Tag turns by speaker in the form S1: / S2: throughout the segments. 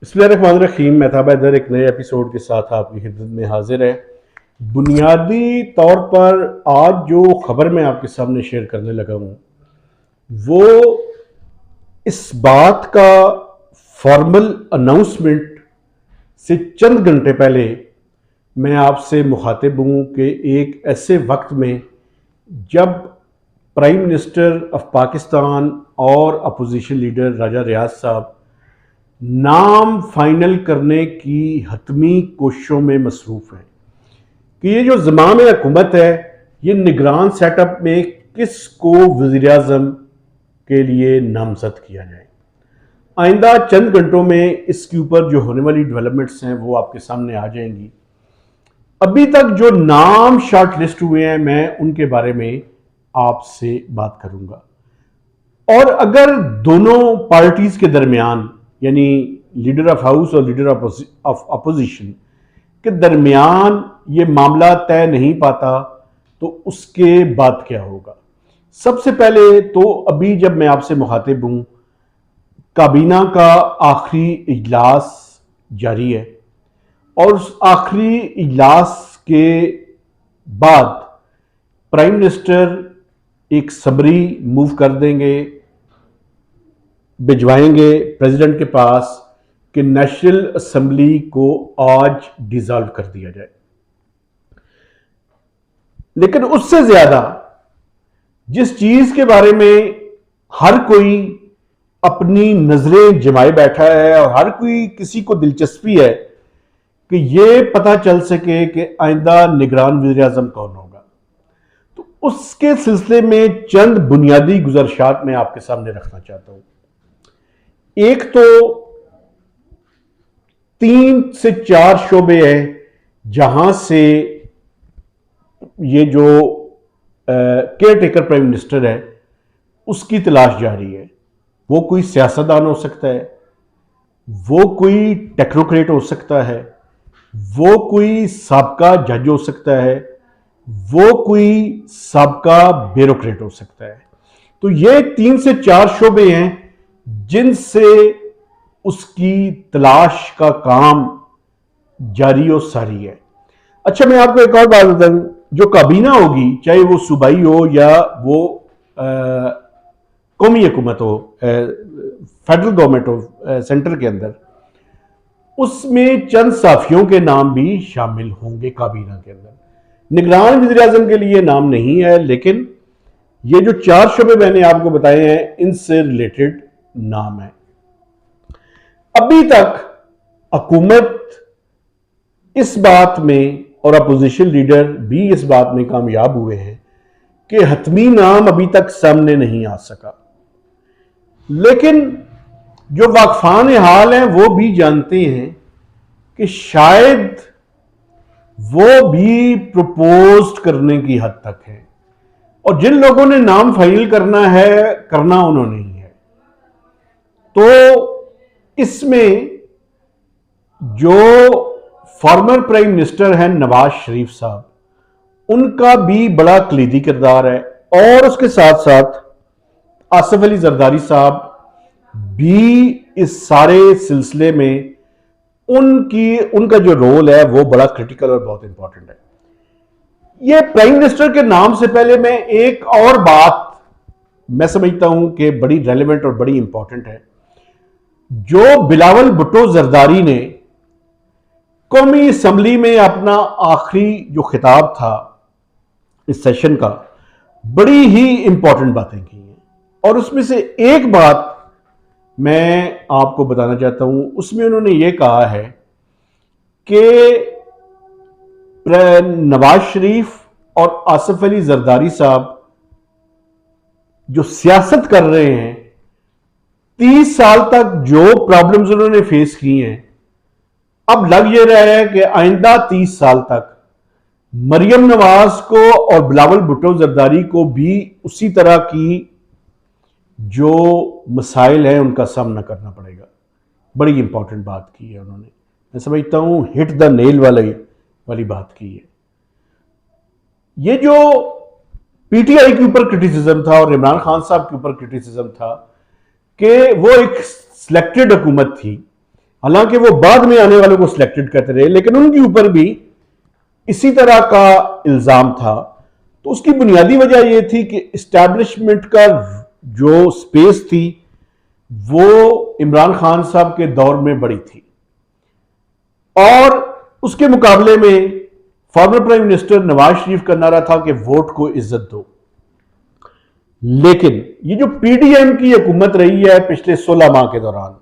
S1: बिस्मिल्लाहिर्रहमानिर्रहीम। मेहताब हैदर एक नए एपिसोड के साथ आपकी खिदमत में हाजिर है। बुनियादी तौर पर आज जो खबर मैं आपके सामने शेयर करने लगा हूँ वो इस बात का फॉर्मल अनाउंसमेंट से चंद घंटे पहले मैं आपसे मुखातिब हूँ कि एक ऐसे वक्त में जब प्राइम मिनिस्टर ऑफ पाकिस्तान और अपोजिशन लीडर राजा रियाज साहब नाम फाइनल करने की हतमी कोशिशों में मसरूफ़ हैं कि ये जो ज़माम हुकूमत है ये निगरान सेटअप में किस को वज़ीर आज़म के लिए नामजद किया जाए। आइंदा चंद घंटों में इसके ऊपर जो होने वाली डेवलपमेंट्स हैं वो आपके सामने आ जाएंगी। अभी तक जो नाम शॉर्ट लिस्ट हुए हैं मैं उनके बारे में आपसे बात करूंगा। और अगर दोनों पार्टीज के दरमियान यानी लीडर ऑफ हाउस और लीडर ऑफ अपोजिशन के दरमियान ये मामला तय नहीं पाता तो उसके बाद क्या होगा। सबसे पहले तो अभी जब मैं आपसे मुखातिब हूं काबीना का आखिरी इजलास जारी है और उस आखिरी इजलास के बाद प्राइम मिनिस्टर एक समरी मूव कर देंगे, भिजवाएंगे प्रेसिडेंट के पास कि नेशनल असेंबली को आज डिसॉल्व कर दिया जाए। लेकिन उससे ज्यादा जिस चीज के बारे में हर कोई अपनी नजरें जमाए बैठा है और हर कोई किसी को दिलचस्पी है कि यह पता चल सके कि आइंदा निगरान वज़ीर आज़म कौन होगा, तो उसके सिलसिले में चंद बुनियादी गुज़ारिशात मैं आपके सामने रखना चाहता हूं। एक तो 3 से 4 शोबे हैं जहां से ये जो केयर टेकर प्राइम मिनिस्टर है उसकी तलाश जारी है। वो कोई सियासतदान हो सकता है, वो कोई टेक्नोक्रेट हो सकता है, वो कोई साबका जज हो सकता है, वो कोई साबका ब्यूरोक्रेट हो सकता है। तो ये 3 से 4 शोबे हैं जिनसे उसकी तलाश का काम जारी और सारी है। अच्छा, मैं आपको एक और बात बता दूं, जो काबीना होगी चाहे वो सूबाई हो या वो कौमी हुकूमत हो, फेडरल गवर्नमेंट हो सेंटर के अंदर, उसमें चंद साफियों के नाम भी शामिल होंगे काबीना के अंदर। निगरान वज़ीर आज़म के लिए नाम नहीं है, लेकिन ये जो 4 शोबे मैंने आपको बताए हैं इनसे रिलेटेड नाम है। अभी तक हुकूमत इस बात में और अपोजिशन लीडर भी इस बात में कामयाब हुए हैं कि हतमी नाम अभी तक सामने नहीं आ सका। लेकिन जो वाकफान हाल हैं वो भी जानते हैं कि शायद वो भी प्रपोज करने की हद तक है और जिन लोगों ने नाम फाइल करना है करना उन्होंने ही है। तो इसमें जो फॉर्मर प्राइम मिनिस्टर हैं नवाज शरीफ साहब, उनका भी बड़ा कलीदी किरदार है और उसके साथ साथ आसिफ अली जरदारी साहब भी इस सारे सिलसिले में उनका जो रोल है वो बड़ा क्रिटिकल और बहुत इंपॉर्टेंट है। ये प्राइम मिनिस्टर के नाम से पहले मैं एक और बात मैं समझता हूं कि बड़ी रेलेवेंट और बड़ी इंपॉर्टेंट है। जो बिलावल भुट्टो जरदारी ने कौमी असम्बली में अपना आखिरी जो खिताब था इस सेशन का, बड़ी ही इंपॉर्टेंट बातें की हैं और उसमें से एक बात मैं आपको बताना चाहता हूं। उसमें उन्होंने ये कहा है कि नवाज शरीफ और आसिफ अली जरदारी साहब जो सियासत कर रहे हैं, 30 साल तक जो प्रॉब्लम्स उन्होंने फेस की हैं, अब लग ये रहा है कि आइंदा 30 साल तक मरियम नवाज को और बिलावल भुट्टो जरदारी को भी उसी तरह की जो मसाइल हैं उनका सामना करना पड़ेगा। बड़ी इंपॉर्टेंट बात की है उन्होंने, मैं समझता हूं हिट द नेल वाली बात की है। ये जो पीटीआई के ऊपर क्रिटिसिज्म था और इमरान खान साहब के ऊपर क्रिटिसिज्म था कि वो एक सिलेक्टेड हुकूमत थी, हालांकि वो बाद में आने वालों को सिलेक्टेड करते रहे, लेकिन उनके ऊपर भी इसी तरह का इल्जाम था। तो उसकी बुनियादी वजह यह थी कि इस्टेब्लिशमेंट का जो स्पेस थी वो इमरान खान साहब के दौर में बड़ी थी, और उसके मुकाबले में former prime minister Nawaz Sharif का नारा था कि वोट को इज्जत दो। लेकिन ये जो पीडीएम की हुकूमत रही है पिछले 16 माह के दौरान,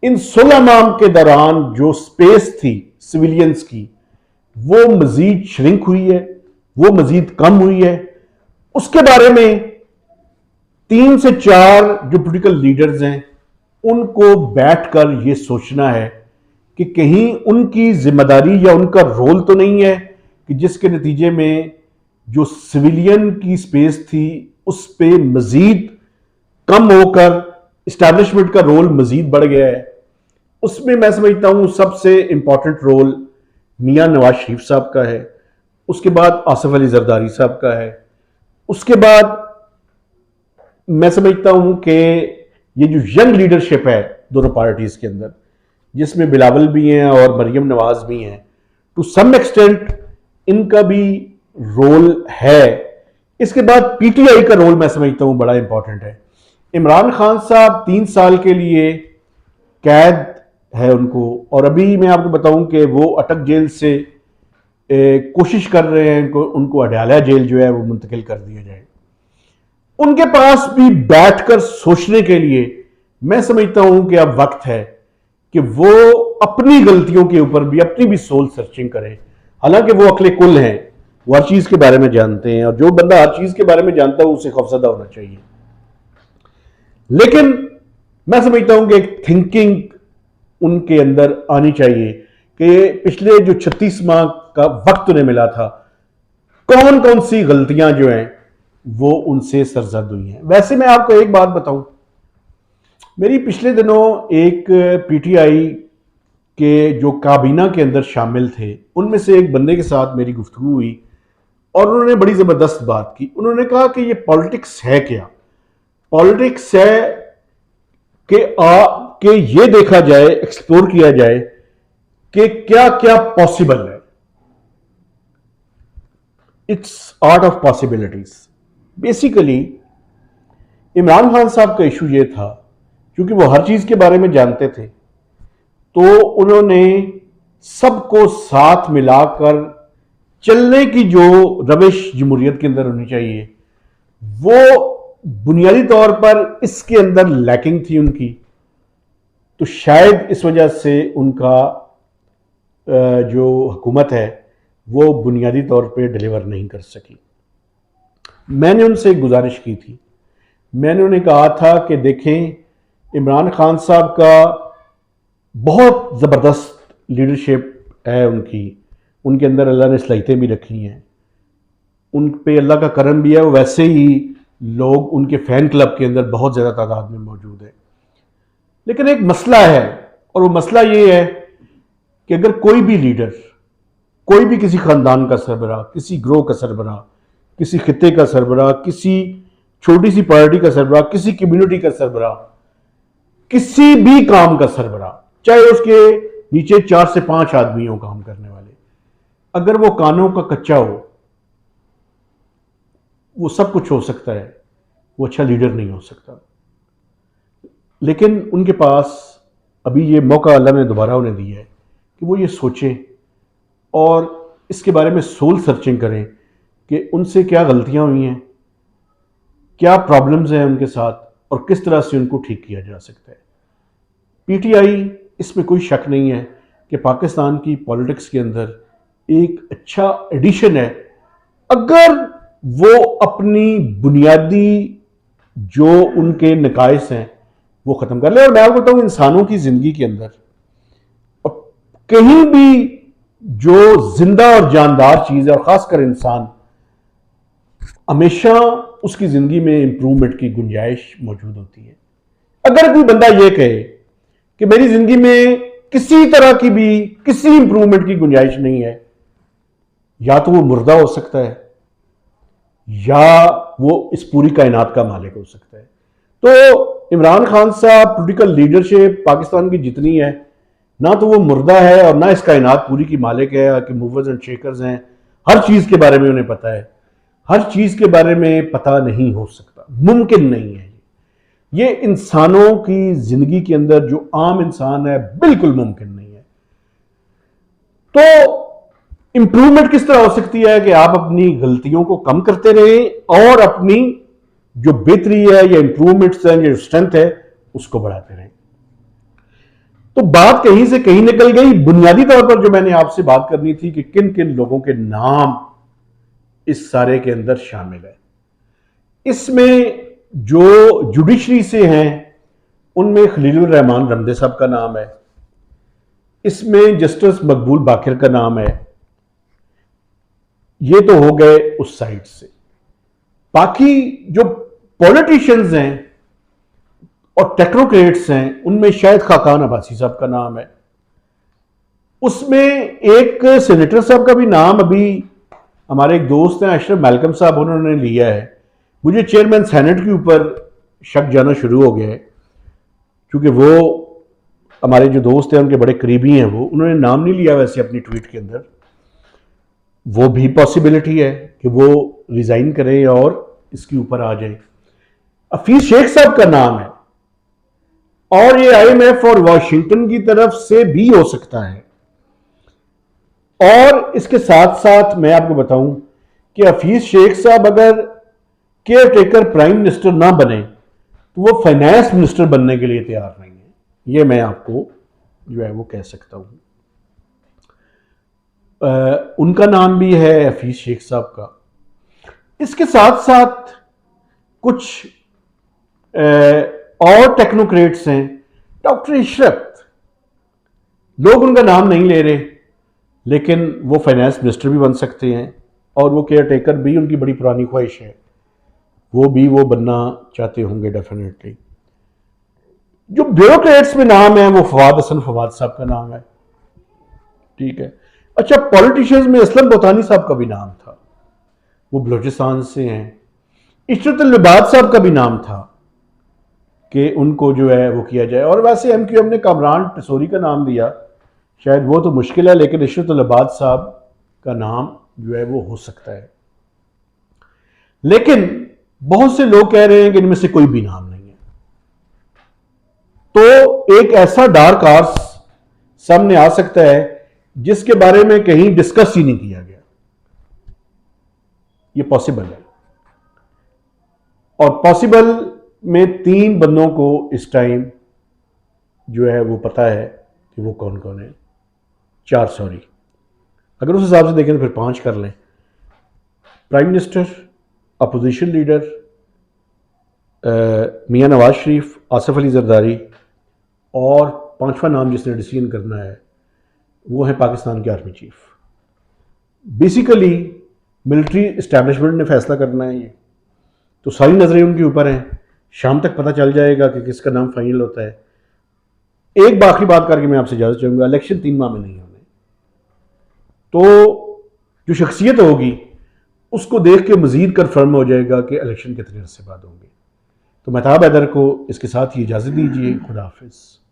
S1: इन 16 माह के दौरान जो स्पेस थी सिविलियंस की वो मजीद श्रिंक हुई है, वो मजीद कम हुई है। उसके बारे में 3 से 4 जो पॉलिटिकल लीडर्स हैं उनको बैठकर ये सोचना है कि कहीं उनकी जिम्मेदारी या उनका रोल तो नहीं है कि जिसके नतीजे में जो सिविलियन की स्पेस थी उस पे मजीद कम होकर इस्टेब्लिशमेंट का रोल मजीद बढ़ गया है। उसमें मैं समझता हूं सबसे इंपॉर्टेंट रोल मियां नवाज शरीफ साहब का है, उसके बाद आसिफ अली जरदारी साहब का है, उसके बाद मैं समझता हूं कि ये जो यंग लीडरशिप है दोनों पार्टीज के अंदर, जिसमें बिलावल भी हैं और मरियम नवाज भी हैं, टू सम एक्सटेंट इनका भी रोल है। इसके बाद पीटीआई का रोल मैं समझता हूं बड़ा इंपॉर्टेंट है। इमरान खान साहब 3 साल के लिए कैद है उनको, और अभी मैं आपको बताऊं कि वो अटक जेल से कोशिश कर रहे हैं उनको अडयाला जेल जो है वो मुंतकिल कर दिया जाए। उनके पास भी बैठकर सोचने के लिए मैं समझता हूं कि अब वक्त है कि वो अपनी गलतियों के ऊपर भी अपनी भी सोल सर्चिंग करें। हालांकि वो अकले कुल हैं, वो हर चीज के बारे में जानते हैं, और जो बंदा हर चीज के बारे में जानता है उसे खौफजदा होना चाहिए। लेकिन मैं समझता हूं कि एक थिंकिंग उनके अंदर आनी चाहिए कि पिछले जो 36 माह का वक्त उन्हें मिला था, कौन कौन सी गलतियां जो हैं वो उनसे सरजद हुई हैं। वैसे मैं आपको एक बात बताऊं, मेरी पिछले दिनों एक पीटीआई के जो काबीना के अंदर शामिल थे उनमें से एक बंदे के साथ मेरी गुफ्तगू हुई, और उन्होंने बड़ी ज़बरदस्त बात की। उन्होंने कहा कि ये पॉलिटिक्स है क्या? पॉलिटिक्स है कि ये देखा जाए, एक्सप्लोर किया जाए कि क्या क्या पॉसिबल है। It's art of possibilities. Basically Imran Khan साहब का इशू ये था, क्योंकि वो हर चीज के बारे में जानते थे, तो उन्होंने सबको साथ मिलाकर चलने की जो रविश जमहूरियत के अंदर होनी चाहिए वो बुनियादी तौर पर इसके अंदर लैकिंग थी उनकी। तो शायद इस वजह से उनका जो हुकूमत है वो बुनियादी तौर पे डिलीवर नहीं कर सकी। मैंने उनसे एक गुजारिश की थी, मैंने उन्हें कहा था कि देखें, इमरान खान साहब का बहुत ज़बरदस्त लीडरशिप है उनके अंदर अल्लाह ने सलाहियतें भी रखी हैं, उन पे अल्लाह का करम भी है। वैसे ही लोग उनके फ़ैन क्लब के अंदर बहुत ज़्यादा तादाद में मौजूद है। लेकिन एक मसला है, और वो मसला ये है कि अगर कोई भी लीडर, कोई भी किसी ख़ानदान का सरबराह, किसी ग्रोह का सरबराह, किसी खित्ते का सरबराह, किसी छोटी सी पार्टी का सरबराह, किसी कम्युनिटी का सरबराह, किसी भी काम का सरबराह, चाहे उसके नीचे 4 से 5 आदमी हो काम करने वाले, अगर वो कानों का कच्चा हो, वो सब कुछ हो सकता है, वो अच्छा लीडर नहीं हो सकता। लेकिन उनके पास अभी ये मौका अल्लाह ने दोबारा उन्हें दिया है कि वो ये सोचें और इसके बारे में सोल सर्चिंग करें कि उनसे क्या गलतियां हुई हैं, क्या प्रॉब्लम्स हैं उनके साथ, और किस तरह से उनको ठीक किया जा सकता है। पीटीआई, इसमें कोई शक नहीं है कि पाकिस्तान की पॉलिटिक्स के अंदर एक अच्छा एडिशन है, अगर वो अपनी बुनियादी जो उनके नकाइस हैं वो ख़त्म कर ले। और मैं आपको बताऊँ, इंसानों की ज़िंदगी के अंदर और कहीं भी जो जिंदा और जानदार चीज़ है, और ख़ासकर इंसान, हमेशा उसकी ज़िंदगी में इंप्रूवमेंट की गुंजाइश मौजूद होती है। अगर कोई बंदा ये कहे कि मेरी ज़िंदगी में किसी तरह की भी किसी इंप्रूवमेंट की गुंजाइश नहीं है, या तो वो मुर्दा हो सकता है या वो इस पूरी कायनात का मालिक हो सकता है। तो इमरान खान साहब, पॉलिटिकल लीडरशिप पाकिस्तान की जितनी है, ना तो वो मुर्दा है और ना इस कायनात पूरी की मालिक है कि मूवर्स एंड शेकर्स हैं, हर चीज़ के बारे में उन्हें पता है। हर चीज़ के बारे में पता नहीं हो सकता, मुमकिन नहीं है। ये इंसानों की ज़िंदगी के अंदर जो आम इंसान है बिल्कुल मुमकिन नहीं है। तो इंप्रूवमेंट किस तरह हो सकती है कि आप अपनी गलतियों को कम करते रहें और अपनी जो बेहतरी है या इंप्रूवमेंट्स हैं या स्ट्रेंथ है उसको बढ़ाते रहें। तो बात कहीं से कहीं निकल गई। बुनियादी तौर पर जो मैंने आपसे बात करनी थी कि किन किन लोगों के नाम इस सारे के अंदर शामिल है। इसमें जो जुडिशरी से हैं उनमें खलीलुर रहमान रमदे साहब का नाम है, इसमें जस्टिस मकबूल बाकिर का नाम है। ये तो हो गए उस साइड से। बाकी जो पॉलिटिशियंस हैं और टेक्नोक्रेट्स हैं उनमें शायद खाकान अब्बासी साहब का नाम है। उसमें एक सेनेटर साहब का भी नाम अभी हमारे एक दोस्त हैं अशरफ मैलकम साहब, उन्होंने लिया है। मुझे चेयरमैन सेनेट के ऊपर शक जाना शुरू हो गया है क्योंकि वो हमारे जो दोस्त हैं उनके बड़े करीबी हैं, वो उन्होंने नाम नहीं लिया वैसे अपनी ट्वीट के अंदर। वो भी पॉसिबिलिटी है कि वो रिजाइन करें और इसके ऊपर आ जाए। हफीज शेख साहब का नाम है और ये IMF और वाशिंगटन की तरफ से भी हो सकता है। और इसके साथ साथ मैं आपको बताऊं कि हफीज शेख साहब अगर केयर टेकर प्राइम मिनिस्टर ना बने तो वो फाइनेंस मिनिस्टर बनने के लिए तैयार नहीं है। ये मैं आपको जो है वो कह सकता हूं। उनका नाम भी है हफीज शेख साहब का। इसके साथ साथ कुछ और टेक्नोक्रेट्स हैं। डॉक्टर इशरत, लोग उनका नाम नहीं ले रहे लेकिन वो फाइनेंस मिनिस्टर भी बन सकते हैं और वो केयर टेकर भी उनकी बड़ी पुरानी ख्वाहिश है, वो बनना चाहते होंगे डेफिनेटली। जो ब्यूरोक्रेट्स में नाम है वो फवाद हसन फवाद साहब का नाम है, ठीक है। अच्छा, पॉलिटिशियंस में असलम बोतानी साहब का भी नाम था, वो बलूचिस्तान से हैं। इशरत अल-लिबाद साहब का भी नाम था कि उनको जो है वो किया जाए। और वैसे MQM ने कामरान टसोरी का नाम दिया, शायद वो तो मुश्किल है, लेकिन इशरत अल-लिबाद साहब का नाम जो है वो हो सकता है। लेकिन बहुत से लोग कह रहे हैं कि इनमें से कोई भी नाम नहीं है। तो एक ऐसा डार्क हॉर्स सामने आ सकता है जिसके बारे में कहीं डिस्कस ही नहीं किया गया। ये पॉसिबल है और पॉसिबल में 3 बंदों को इस टाइम जो है वो पता है कि वो कौन कौन है। 4 सॉरी, अगर उस हिसाब से देखें तो फिर 5 कर लें। प्राइम मिनिस्टर, अपोजिशन लीडर मियां नवाज शरीफ, आसिफ अली जरदारी, और 5वां नाम जिसने डिसीजन करना है वो है पाकिस्तान के army chief. Basically military establishment ने फैसला करना है ये, तो सारी नज़रें उनके ऊपर हैं। शाम तक पता चल जाएगा कि किसका नाम फाइनल होता है। एक आखिरी बात करके मैं आपसे इजाज़त चाहूँगा, इलेक्शन 3 माह में नहीं होने, तो जो शख्सियत होगी उसको देख के मज़ीद कन्फर्म हो जाएगा कि इलेक्शन कितने अरसे बाद होंगे। तो महताब हैदर को इसके साथ ही इजाज़त दीजिए। खुदा हाफिज़।